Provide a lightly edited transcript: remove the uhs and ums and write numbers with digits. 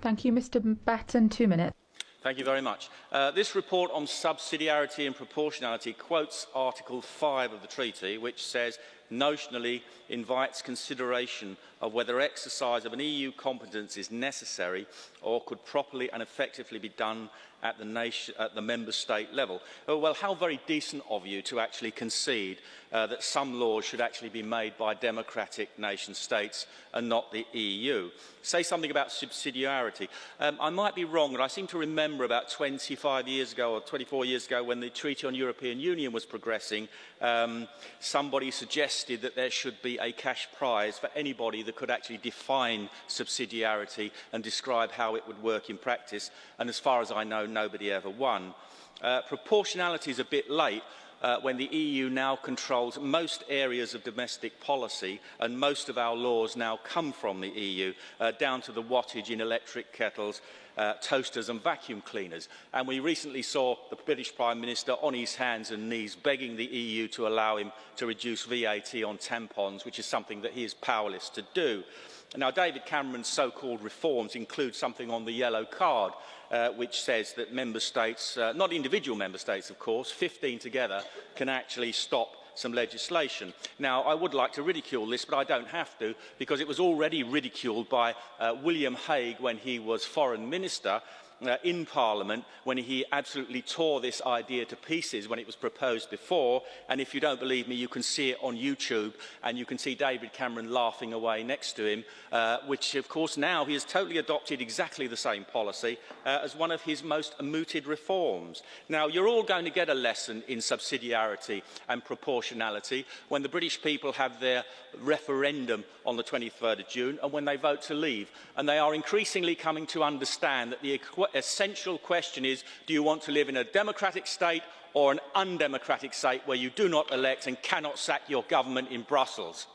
Thank you, Mr. Batten. 2 minutes. Thank you very much. This report on subsidiarity and proportionality quotes Article 5 of the treaty, which says notionally invites consideration of whether exercise of an EU competence is necessary or could properly and effectively be done at the member state level. Oh, well, how very decent of you to actually concede that some laws should actually be made by democratic nation states and not the EU. Say something about subsidiarity. I might be wrong, but I seem to remember about 25 years ago or 24 years ago when the Treaty on European Union was progressing, somebody suggested that there should be a cash prize for anybody that could actually define subsidiarity and describe how it would work in practice, and as far as I know, nobody ever won. Proportionality is a bit late when the EU now controls most areas of domestic policy and most of our laws now come from the EU, down to the wattage in electric kettles, toasters and vacuum cleaners. And we recently saw the British Prime Minister on his hands and knees begging the EU to allow him to reduce VAT on tampons, which is something that he is powerless to do. Now, David Cameron's so-called reforms include something on the yellow card, which says that member states, not individual member states of course, 15 together, can actually stop some legislation. Now, I would like to ridicule this, but I don't have to, because it was already ridiculed by William Hague when he was Foreign Minister in Parliament, when he absolutely tore this idea to pieces when it was proposed before. And if you don't believe me, you can see it on YouTube, and you can see David Cameron laughing away next to him, which of course now he has totally adopted exactly the same policy as one of his most mooted reforms. Now, you're all going to get a lesson in subsidiarity and proportionality when the British people have their referendum on the 23rd of June and when they vote to leave. And they are increasingly coming to understand that the essential question is, do you want to live in a democratic state or an undemocratic state where you do not elect and cannot sack your government in Brussels?